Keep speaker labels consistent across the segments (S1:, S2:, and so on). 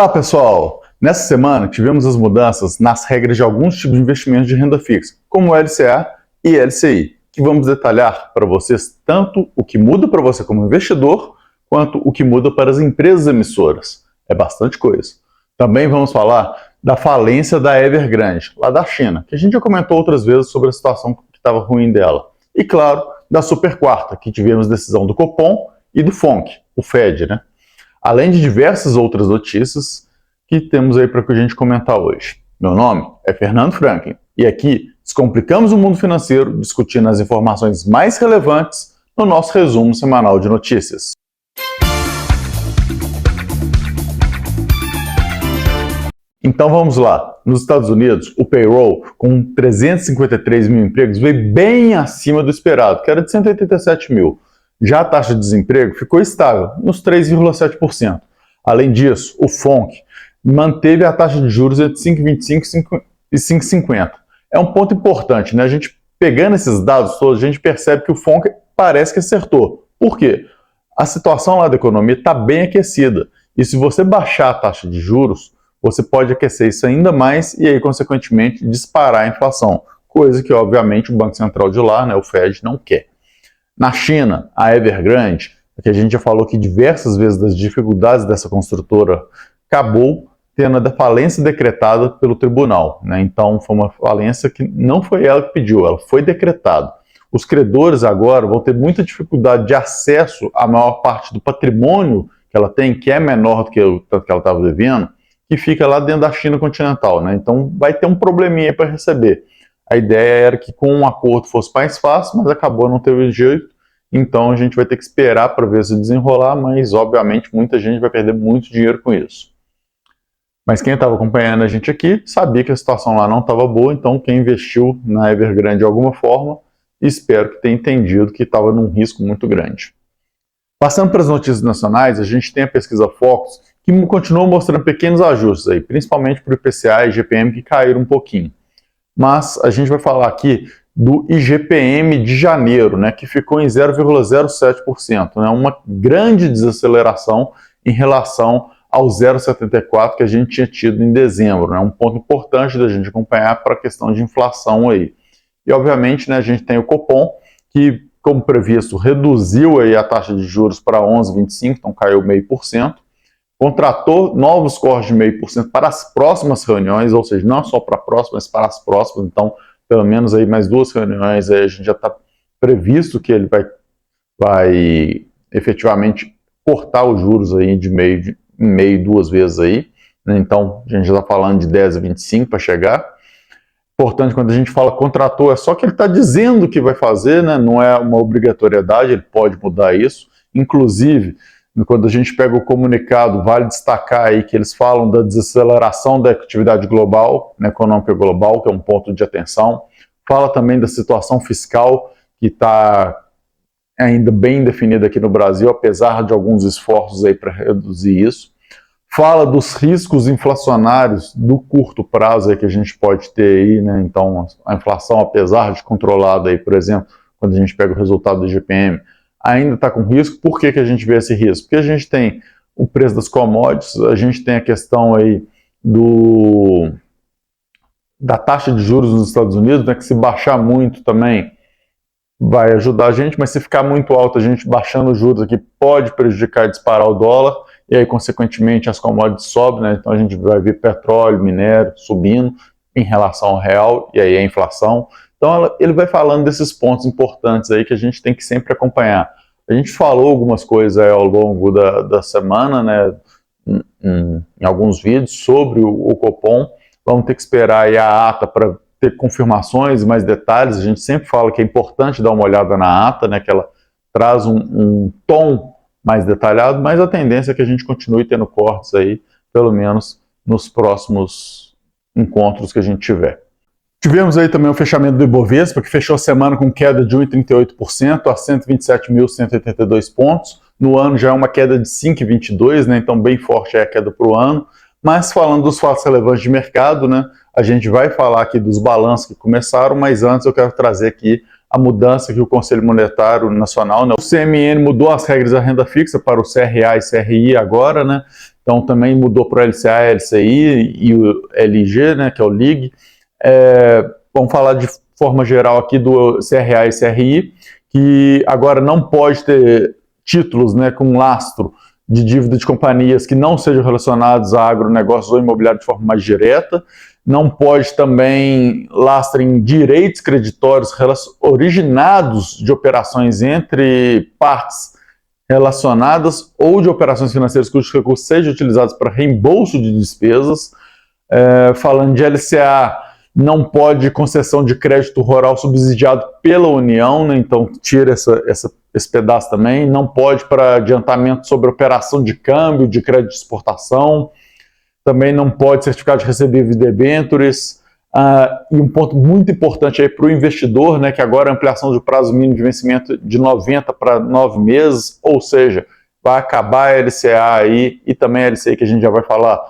S1: Olá pessoal! Nessa semana tivemos as mudanças nas regras de alguns tipos de investimentos de renda fixa, como o LCA e LCI, que vamos detalhar para vocês tanto o que muda para você como investidor, quanto o que muda para as empresas emissoras. É bastante coisa. Também vamos falar da falência da Evergrande, lá da China, que a gente já comentou outras vezes sobre a situação que estava ruim dela. E claro, da Super Quarta, que tivemos decisão do Copom e do FONC, o Fed, né? Além de diversas outras notícias que temos aí para que a gente comentar hoje. Meu nome é Fernando Franklin e aqui descomplicamos o mundo financeiro discutindo as informações mais relevantes no nosso resumo semanal de notícias. Então vamos lá. Nos Estados Unidos, o payroll com 353 mil empregos veio bem acima do esperado, que era de 187 mil. Já a taxa de desemprego ficou estável, nos 3,7%. Além disso, o FONC manteve a taxa de juros entre 5,25% e 5,50%. É um ponto importante, né? A gente pegando esses dados todos, a gente percebe que o FONC parece que acertou. Por quê? A situação lá da economia está bem aquecida. E se você baixar a taxa de juros, você pode aquecer isso ainda mais e aí, consequentemente, disparar a inflação. Coisa que, obviamente, o Banco Central de lá, né, o Fed, não quer. Na China, a Evergrande, que a gente já falou que diversas vezes das dificuldades dessa construtora, acabou tendo a falência decretada pelo tribunal, né? Então, foi uma falência que não foi ela que pediu, ela foi decretada. Os credores agora vão ter muita dificuldade de acesso à maior parte do patrimônio que ela tem, que é menor do que ela estava devendo, que fica lá dentro da China continental, né? Então, vai ter um probleminha para receber. A ideia era que com um acordo fosse mais fácil, mas acabou não tendo jeito. Então a gente vai ter que esperar para ver se desenrolar, mas obviamente muita gente vai perder muito dinheiro com isso. Mas quem estava acompanhando a gente aqui sabia que a situação lá não estava boa, então quem investiu na Evergrande de alguma forma, espero que tenha entendido que estava num risco muito grande. Passando para as notícias nacionais, a gente tem a pesquisa Focus, que continua mostrando pequenos ajustes aí, principalmente para o IPCA e IGPM que caíram um pouquinho. Mas a gente vai falar aqui do IGPM de janeiro, né, que ficou em 0,07%, né, uma grande desaceleração em relação ao 0,74% que a gente tinha tido em dezembro, né, um ponto importante da gente acompanhar para a questão de inflação aí. E obviamente, né, a gente tem o Copom, que como previsto reduziu aí a taxa de juros para 11,25%, então caiu 0,5%, contratou novos cortes de 0,5% para as próximas reuniões, ou seja, não só para a próxima, mas para as próximas. Então, pelo menos aí mais 2 reuniões, aí a gente já está previsto que ele vai efetivamente cortar os juros aí de meio 2 vezes aí, né? Então, a gente já está falando de 10 a 25 para chegar. Importante, quando a gente fala contratou, é só que ele está dizendo que vai fazer, né? Não é uma obrigatoriedade, ele pode mudar isso. Inclusive, quando a gente pega o comunicado, vale destacar aí que eles falam da desaceleração da atividade global, né, econômica global, que é um ponto de atenção. Fala também da situação fiscal, que está ainda bem definida aqui no Brasil, apesar de alguns esforços aí para reduzir isso. Fala dos riscos inflacionários do curto prazo aí que a gente pode ter aí, né? Então, a inflação, apesar de controlada aí, por exemplo, quando a gente pega o resultado do IGPM, ainda está com risco. Por que a gente vê esse risco? Porque a gente tem o preço das commodities, a gente tem a questão aí da taxa de juros nos Estados Unidos, né, que se baixar muito também vai ajudar a gente, mas se ficar muito alto, a gente baixando os juros aqui pode prejudicar e disparar o dólar, e aí consequentemente as commodities sobem, né? Então a gente vai ver petróleo, minério subindo em relação ao real, e aí a inflação. Então ele vai falando desses pontos importantes aí que a gente tem que sempre acompanhar. A gente falou algumas coisas aí ao longo da semana, né, em alguns vídeos sobre o Copom. Vamos ter que esperar aí a ata para ter confirmações e mais detalhes. A gente sempre fala que é importante dar uma olhada na ata, né, que ela traz um tom mais detalhado, mas a tendência é que a gente continue tendo cortes aí, pelo menos nos próximos encontros que a gente tiver. Tivemos aí também o fechamento do Ibovespa, que fechou a semana com queda de 1,38% a 127.182 pontos. No ano já é uma queda de 5,22%, né? Então bem forte é a queda para o ano. Mas falando dos fatos relevantes de mercado, né? A gente vai falar aqui dos balanços que começaram, mas antes eu quero trazer aqui a mudança que o Conselho Monetário Nacional, né? O CMN mudou as regras da renda fixa para o CRA e CRI agora, né? então também mudou para o LCA, LCI e o LIG, né, que é o LIG. Vamos falar de forma geral aqui do CRA e CRI, que agora não pode ter títulos, né, com lastro de dívida de companhias que não sejam relacionados a agronegócios ou imobiliário de forma mais direta. Não pode também lastro em direitos creditórios originados de operações entre partes relacionadas ou de operações financeiras cujos recursos sejam utilizados para reembolso de despesas. Falando de LCA, não pode concessão de crédito rural subsidiado pela União, né? Então tira esse pedaço também. Não pode para adiantamento sobre operação de câmbio, de crédito de exportação. Também não pode certificado de recebível de debêntures. E um ponto muito importante aí para o investidor, né, que agora é a ampliação do prazo mínimo de vencimento de 90 para 9 meses, ou seja, vai acabar a LCA aí e também a LCI, que a gente já vai falar,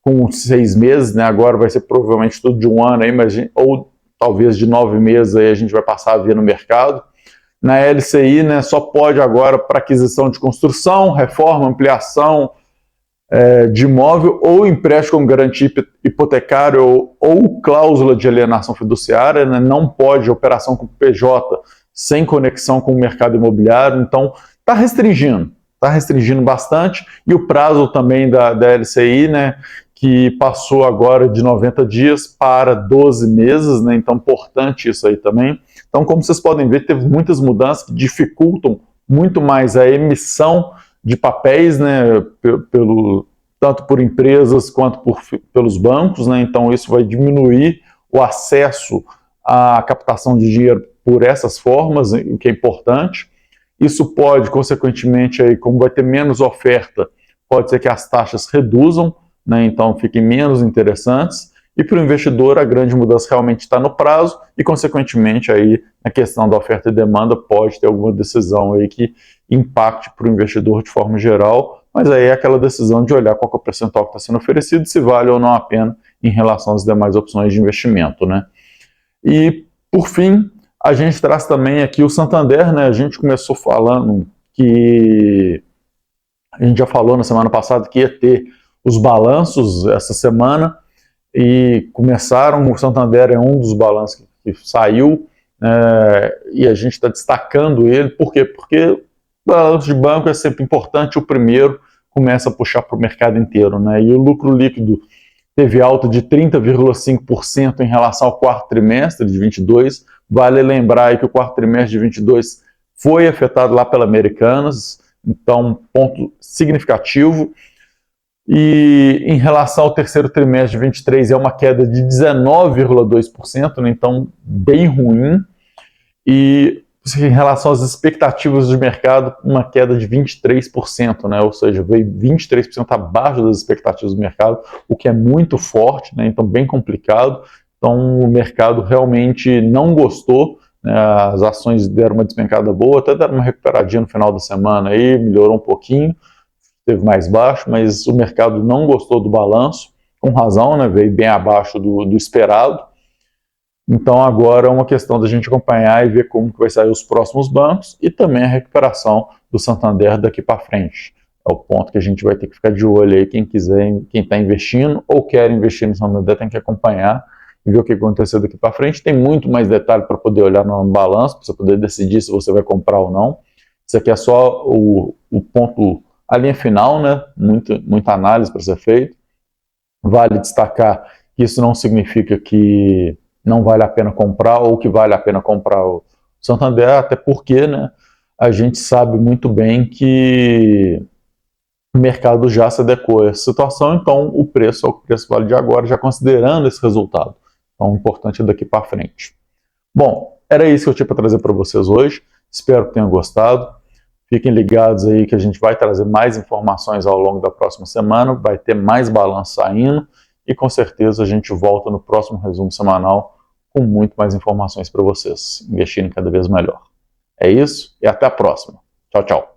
S1: com 6 meses, né? Agora vai ser provavelmente tudo de 1 ano aí, ou talvez de 9 meses aí a gente vai passar a ver no mercado. Na LCI, né, só pode agora para aquisição de construção, reforma, ampliação de imóvel ou empréstimo com garantia hipotecária ou cláusula de alienação fiduciária, né? Não pode operação com PJ sem conexão com o mercado imobiliário, então está restringindo bastante, e o prazo também da LCI, né, que passou agora de 90 dias para 12 meses, né? Então importante isso aí também. Então, como vocês podem ver, teve muitas mudanças que dificultam muito mais a emissão de papéis, né, tanto por empresas quanto pelos bancos, né? Então isso vai diminuir o acesso à captação de dinheiro por essas formas, o que é importante. Isso pode, consequentemente, aí, como vai ter menos oferta, pode ser que as taxas reduzam, né? Então fiquem menos interessantes. E para o investidor, a grande mudança realmente está no prazo e, consequentemente, aí, na questão da oferta e demanda, pode ter alguma decisão aí que impacte para o investidor de forma geral, mas aí é aquela decisão de olhar qual é o percentual que está sendo oferecido e se vale ou não a pena em relação às demais opções de investimento, né? E, por fim, a gente traz também aqui o Santander, né? A gente começou falando que... A gente já falou na semana passada que ia ter os balanços essa semana, e começaram, o Santander é um dos balanços que saiu, e a gente está destacando ele. Por quê? Porque o balanço de banco é sempre importante, o primeiro começa a puxar para o mercado inteiro, né? E o lucro líquido teve alta de 30,5% em relação ao quarto trimestre de 22. Vale lembrar aí que o quarto trimestre de 22 foi afetado lá pela Americanas, então ponto significativo. E em relação ao terceiro trimestre de 23 é uma queda de 19,2%, né? Então bem ruim. E em relação às expectativas de mercado, uma queda de 23%, né? Ou seja, veio 23% abaixo das expectativas do mercado, o que é muito forte, né? Então bem complicado. Então o mercado realmente não gostou, né? As ações deram uma despencada boa, até deram uma recuperadinha no final da semana aí, melhorou um pouquinho, teve mais baixo, mas o mercado não gostou do balanço, com razão, né? Veio bem abaixo do esperado. Então agora é uma questão da gente acompanhar e ver como que vai sair os próximos bancos e também a recuperação do Santander daqui para frente. É o ponto que a gente vai ter que ficar de olho aí, quem quiser, quem está investindo ou quer investir no Santander tem que acompanhar e ver o que acontecer daqui para frente. Tem muito mais detalhe para poder olhar no balanço, para você poder decidir se você vai comprar ou não. Isso aqui é só o ponto, a linha final, né? Muita análise para ser feita. Vale destacar que isso não significa que não vale a pena comprar ou que vale a pena comprar o Santander, até porque, né, a gente sabe muito bem que o mercado já se adequou a essa situação, então o preço é o preço vale de agora, já considerando esse resultado. Então o importante é daqui para frente. Bom, era isso que eu tinha para trazer para vocês hoje, espero que tenham gostado. Fiquem ligados aí que a gente vai trazer mais informações ao longo da próxima semana, vai ter mais balanço saindo e com certeza a gente volta no próximo resumo semanal com muito mais informações para vocês investirem cada vez melhor. É isso e até a próxima. Tchau, tchau.